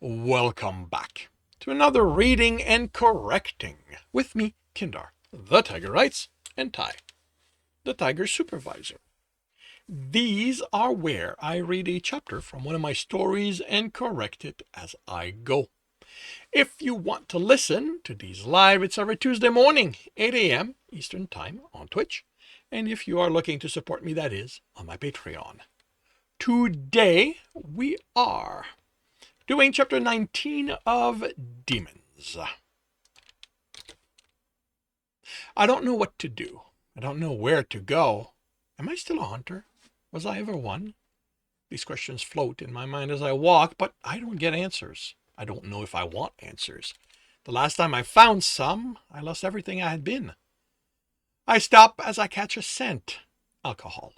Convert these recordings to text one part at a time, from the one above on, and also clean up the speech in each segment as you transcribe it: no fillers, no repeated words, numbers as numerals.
Welcome back to another reading and correcting with me, Kindar, the Tiger Writes, and Ty, the Tiger Supervisor. These are where I read a chapter from one of my stories and correct it as I go. If you want to listen to these live, it's every Tuesday morning, 8 a.m. Eastern Time on Twitch. And if you are looking to support me, that is on my Patreon. Today, we are doing chapter 19 of Demons. I don't know what to do. I don't know where to go. Am I still a hunter? Was I ever one? These questions float in my mind as I walk, but I don't get answers. I don't know if I want answers. The last time I found some, I lost everything I had been. I stop as I catch a scent. Alcohol.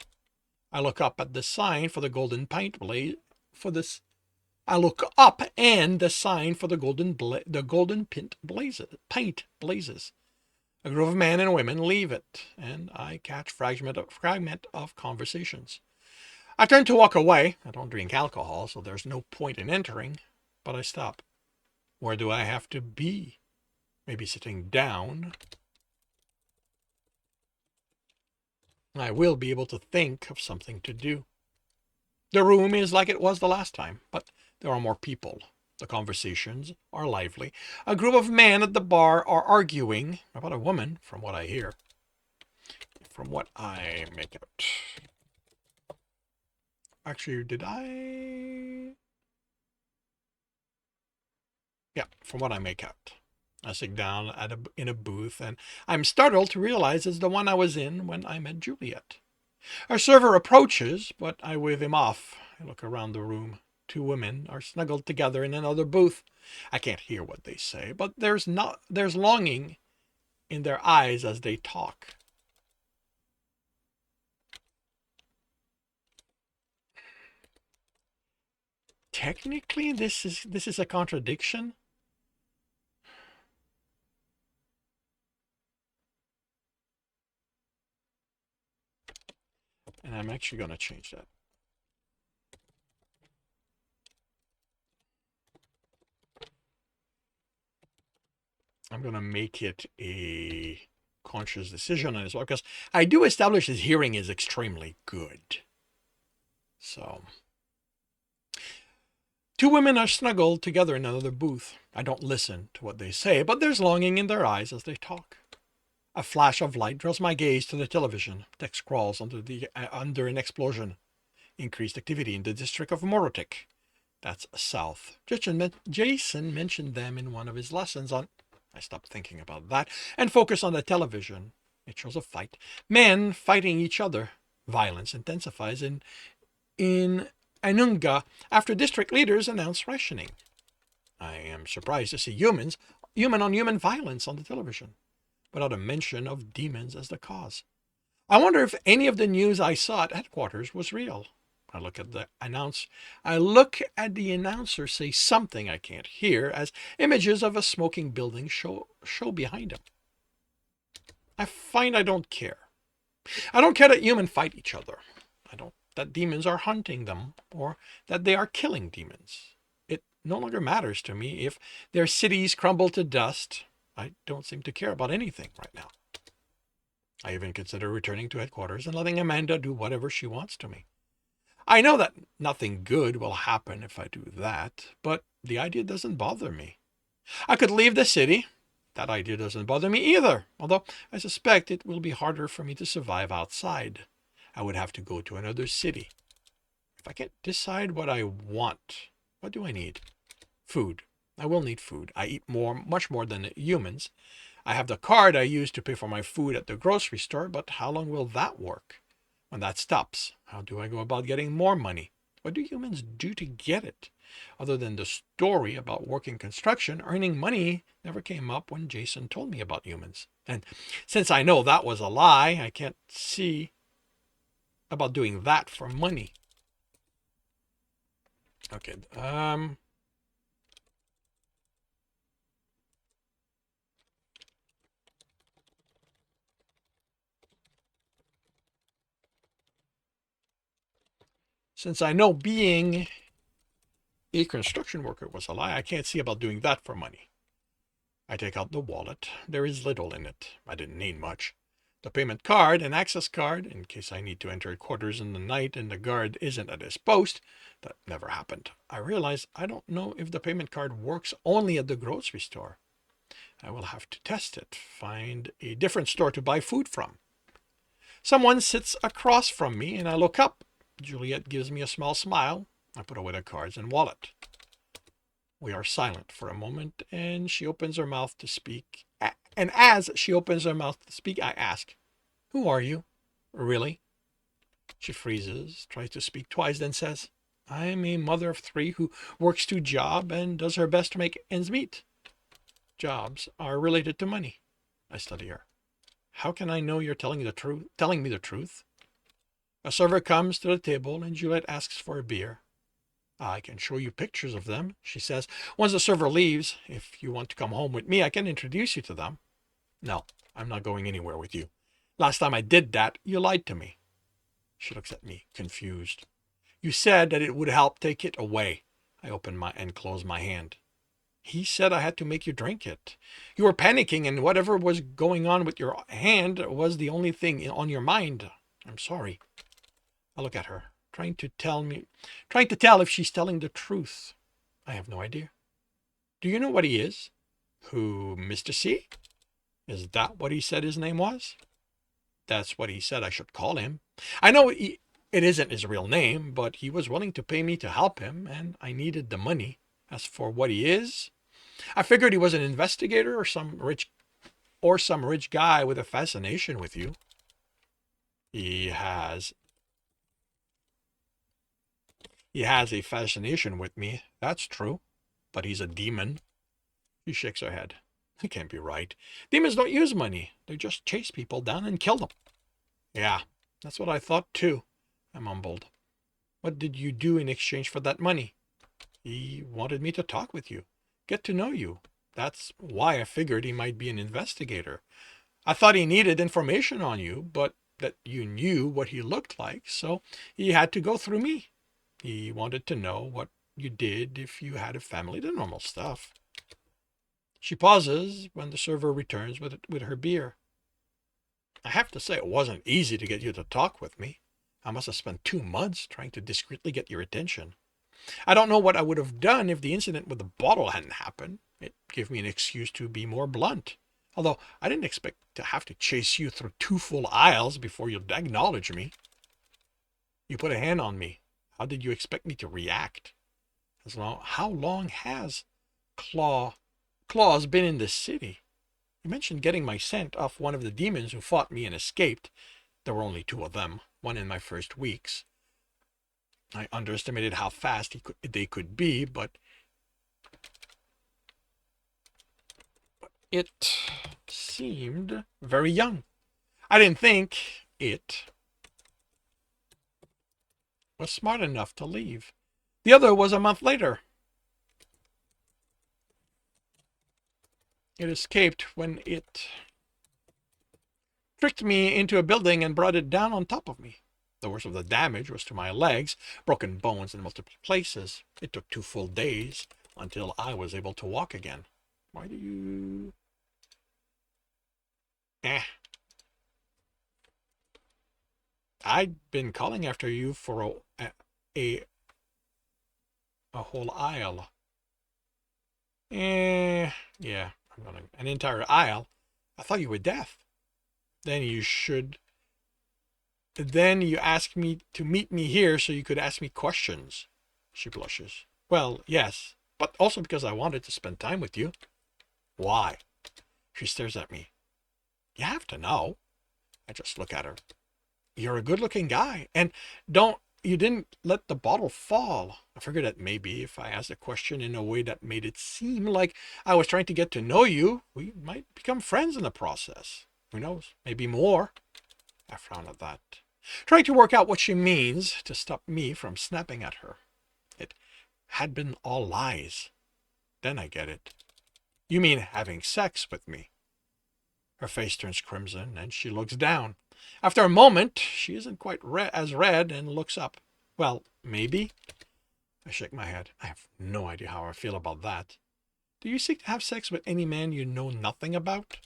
I look up at the sign for the golden pint blaze for this. I look up and the sign for the golden pint blazes. A group of men and women leave it, and I catch fragment of conversations. I turn to walk away. I don't drink alcohol, so there's no point in entering, but I stop. Where do I have to be? Maybe sitting down. I will be able to think of something to do. The room is like it was the last time, but there are more people. The conversations are lively. A group of men at the bar are arguing about a woman, from what I hear. From what I make out. Actually, did I? Yeah, from what I make out. I sit down in a booth, and I'm startled to realize it's the one I was in when I met Juliet. Our server approaches, but I wave him off. I look around the room. Two women are snuggled together in another booth. I can't hear what they say, but there's longing in their eyes as they talk. Technically, this is a contradiction. And I'm actually going to change that. I'm going to make it a conscious decision as well, because I do establish his hearing is extremely good. So, two women are snuggled together in another booth. I don't listen to what they say, but there's longing in their eyes as they talk. A flash of light draws my gaze to the television. Text crawls under an explosion. Increased activity in the district of Morotic. That's south. Jason mentioned them in one of his lessons on... I stopped thinking about that and focus on the television. It shows a fight. Men fighting each other. Violence intensifies in Anunga after district leaders announce rationing. I am surprised to see human on human violence on the television, without a mention of demons as the cause. I wonder if any of the news I saw at headquarters was real. I look at the announcer say something I can't hear as images of a smoking building show behind him. I don't care. I don't care that humans fight each other. I don't that demons are hunting them or that they are killing demons. It no longer matters to me if their cities crumble to dust. I don't seem to care about anything right now. I even consider returning to headquarters and letting Amanda do whatever she wants to me. I know that nothing good will happen if I do that, but the idea doesn't bother me. I could leave the city. That idea doesn't bother me either, although I suspect it will be harder for me to survive outside. I would have to go to another city. If I can't decide what I want, what do I need? Food. I will need food. I eat much more than humans. I have the card I use to pay for my food at the grocery store, but how long will that work? When that stops, how do I go about getting more money? What do humans do to get it? Other than the story about working construction, earning money never came up when Jason told me about humans. And since I know that was a lie, I can't see about doing that for money. Okay, since I know being A construction worker was a lie. I can't see about doing that for money. I take out the wallet. There is little in it. I didn't need much. The payment card, an access card, in case I need to enter quarters in the night and the guard isn't at his post. That never happened. I realize I don't know if the payment card works only at the grocery store. I will have to test it, find a different store to buy food from. Someone sits across from me and I look up. Juliet gives me a small smile. I put away the cards and wallet. We are silent for a moment and she opens her mouth to speak. And as she opens her mouth to speak, I ask, "Who are you? Really?" She freezes, tries to speak twice, then says, "I am a mother of 3 who works 2 jobs and does her best to make ends meet. Jobs are related to money." I study her. "How can I know you're telling me the truth? A server comes to the table and Juliet asks for a beer. "I can show you pictures of them," she says. "Once the server leaves, if you want to come home with me, I can introduce you to them." "No, I'm not going anywhere with you. Last time I did that, you lied to me." She looks at me, confused. "You said that it would help take it away." I open and close my hand. "He said I had to make you drink it. You were panicking and whatever was going on with your hand was the only thing on your mind. I'm sorry." I look at her, trying to tell if she's telling the truth. I have no idea. "Do you know what he is?" "Who, Mr. C? Is that what he said his name was?" "That's what he said I should call him. I know it isn't his real name, but he was willing to pay me to help him, and I needed the money. As for what he is, I figured he was an investigator or some rich guy with a fascination with you." He has a fascination with me, that's true, but he's a demon." She shakes her head. "It can't be right. Demons don't use money. They just chase people down and kill them." "Yeah, that's what I thought too," I mumbled. "What did you do in exchange for that money?" "He wanted me to talk with you, get to know you. That's why I figured he might be an investigator. I thought he needed information on you, but that you knew what he looked like, so he had to go through me. He wanted to know what you did, if you had a family, the normal stuff." She pauses when the server returns with her beer. "I have to say it wasn't easy to get you to talk with me. I must have spent 2 months trying to discreetly get your attention. I don't know what I would have done if the incident with the bottle hadn't happened. It gave me an excuse to be more blunt. Although I didn't expect to have to chase you through 2 full aisles before you'd acknowledge me. You put a hand on me. How did you expect me to react? How long has Claus been in this city? You mentioned getting my scent off one of the demons who fought me and escaped. There were only 2 of them, one in my first weeks. I underestimated how fast they could be, but it seemed very young. I didn't think it was smart enough to leave. The other was a month later. It escaped when it tricked me into a building and brought it down on top of me. The worst of the damage was to my legs, broken bones in multiple places. It took 2 full days until I was able to walk again." Why do you... I'd been calling after you for a whole aisle. Yeah, an entire aisle. I thought you were deaf. Then you asked me to meet me here so you could ask me questions." She blushes. "Well, yes, but also because I wanted to spend time with you." "Why?" She stares at me. "You have to know." I just look at her. "You're a good-looking guy, and you didn't let the bottle fall." I figured that maybe if I asked a question in a way that made it seem like I was trying to get to know you, we might become friends in the process. Who knows? Maybe more. I frown at that, trying to work out what she means to stop me from snapping at her. It had been all lies. Then I get it. "You mean having sex with me?" Her face turns crimson and she looks down. After a moment, she isn't quite as red and looks up. "Well, maybe." I shake my head. I have no idea how I feel about that. Do you seek to have sex with any man you know nothing about?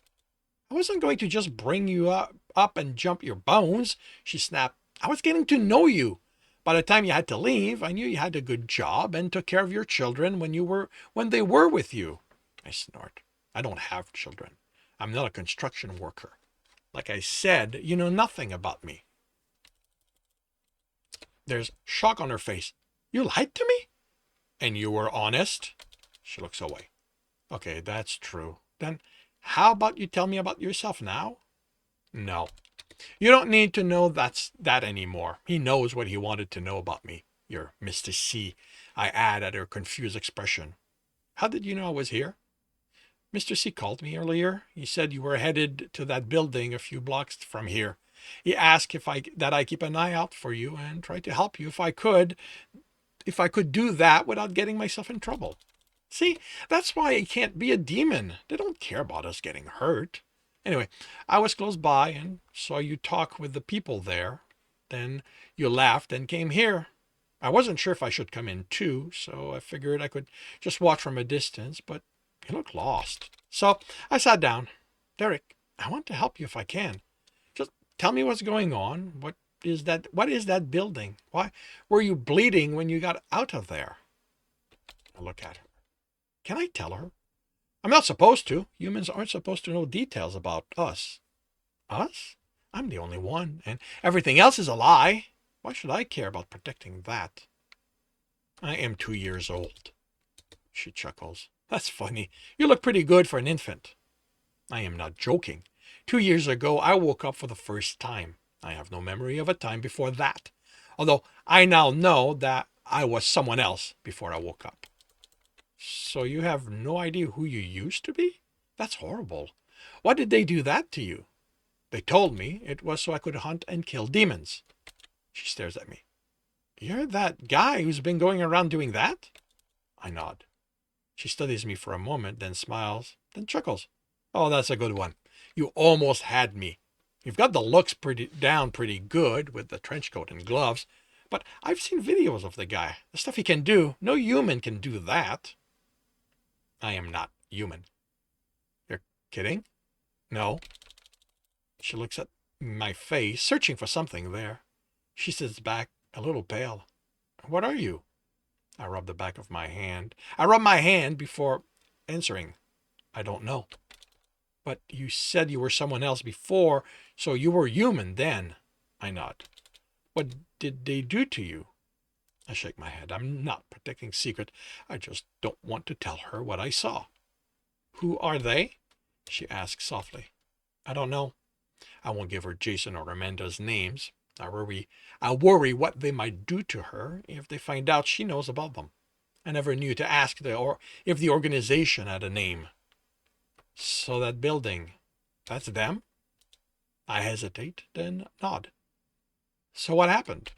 I wasn't going to just bring you up and jump your bones, she snapped. I was getting to know you. By the time you had to leave, I knew you had a good job and took care of your children when they were with you. I snort. I don't have children. I'm not a construction worker. Like I said, you know nothing about me. There's shock on her face. You lied to me? And you were honest? She looks away. Okay, that's true. Then how about you tell me about yourself now? No. You don't need to know that anymore. He knows what he wanted to know about me. You're Mr. C, I add at her confused expression. How did you know I was here? Mr. C called me earlier. He said you were headed to that building a few blocks from here. He asked that I keep an eye out for you and try to help you if I could do that without getting myself in trouble. See, that's why it can't be a demon. They don't care about us getting hurt. Anyway, I was close by and saw you talk with the people there. Then you left and came here. I wasn't sure if I should come in too, so I figured I could just watch from a distance, but you look lost. So I sat down. Derick, I want to help you if I can. Just tell me what's going on. What is that building? Why were you bleeding when you got out of there? I look at her. Can I tell her? I'm not supposed to. Humans aren't supposed to know details about us. Us? I'm the only one, and everything else is a lie. Why should I care about protecting that? I am 2 years old. She chuckles. That's funny. You look pretty good for an infant. I am not joking. 2 years ago, I woke up for the first time. I have no memory of a time before that, although I now know that I was someone else before I woke up. So you have no idea who you used to be? That's horrible. Why did they do that to you? They told me it was so I could hunt and kill demons. She stares at me. You're that guy who's been going around doing that? I nod. She studies me for a moment, then smiles, then chuckles. Oh, that's a good one. You almost had me. You've got the looks pretty good with the trench coat and gloves, but I've seen videos of the guy. The stuff he can do. No human can do that. I am not human. You're kidding? No. She looks at my face, searching for something there. She sits back, a little pale. What are you? I rub the back of my hand. I rub my hand before answering. I don't know. But you said you were someone else before, so you were human then. I nod. What did they do to you? I shake my head. I'm not protecting secret. I just don't want to tell her what I saw. Who are they? She asks softly. I don't know. I won't give her Jason or Amanda's names. I worry what they might do to her if they find out she knows about them. I never knew to ask if the organization had a name. So that building, that's them? I hesitate, then nod. So what happened?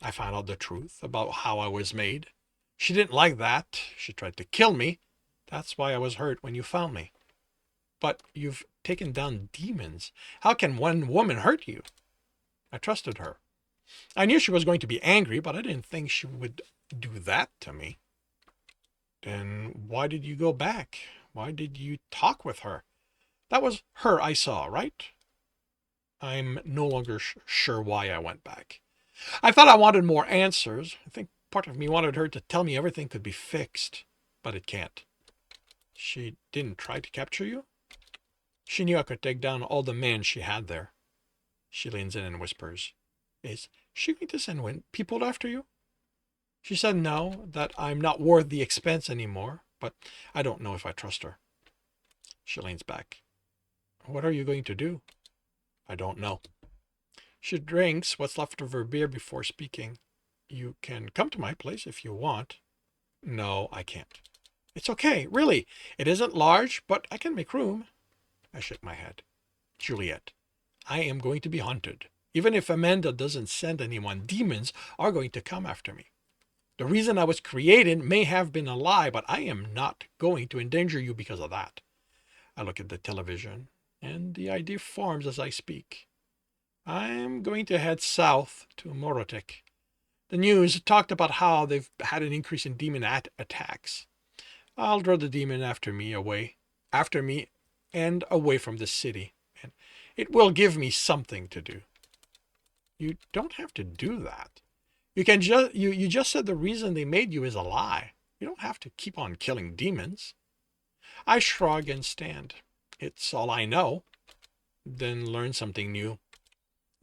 I found out the truth about how I was made. She didn't like that. She tried to kill me. That's why I was hurt when you found me. But you've taken down demons. How can one woman hurt you? I trusted her. I knew she was going to be angry, but I didn't think she would do that to me. Then why did you go back? Why did you talk with her? That was her I saw, right? I'm no longer sure why I went back. I thought I wanted more answers. I think part of me wanted her to tell me everything could be fixed, but it can't. She didn't try to capture you? She knew I could take down all the men she had there. She leans in and whispers, Is she going to send people after you? She said no, that I'm not worth the expense anymore, but I don't know if I trust her. She leans back. What are you going to do? I don't know. She drinks what's left of her beer before speaking. You can come to my place if you want. No, I can't. It's okay, really. It isn't large, but I can make room. I shake my head. Juliet, I am going to be hunted. Even if Amanda doesn't send anyone, demons are going to come after me. The reason I was created may have been a lie, but I am not going to endanger you because of that. I look at the television, and the idea forms as I speak. I'm going to head south to Morotek. The news talked about how they've had an increase in demon attacks. I'll draw the demon after me and away from the city. And it will give me something to do. You don't have to do that. You just said the reason they made you is a lie. You don't have to keep on killing demons. I shrug and stand. It's all I know. Then learn something new.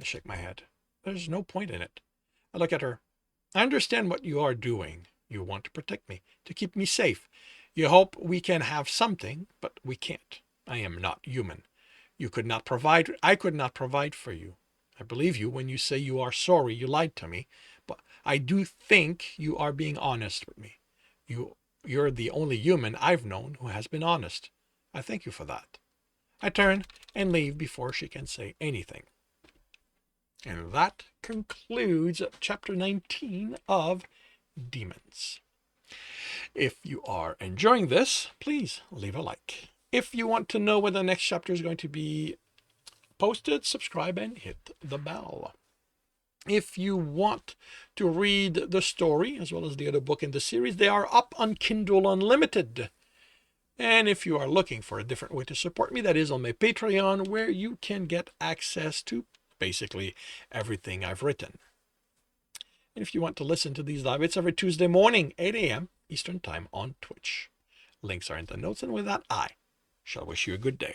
I shake my head. There's no point in it. I look at her. I understand what you are doing. You want to protect me, to keep me safe. You hope we can have something, but we can't. I am not human. I could not provide for you. I believe you when you say you are sorry you lied to me, but I do think you are being honest with me. You're the only human I've known who has been honest. I thank you for that. I turn and leave before she can say anything. And that concludes chapter 19 of Demons. If you are enjoying this, please leave a like. If you want to know when the next chapter is going to be posted, subscribe and hit the bell. If you want to read the story as well as the other book in the series, they are up on Kindle Unlimited. And if you are looking for a different way to support me, that is on my Patreon, where you can get access to basically everything I've written. And if you want to listen to these live, it's every Tuesday morning, 8 a.m. Eastern Time on Twitch. Links are in the notes, and with that, I shall wish you a good day.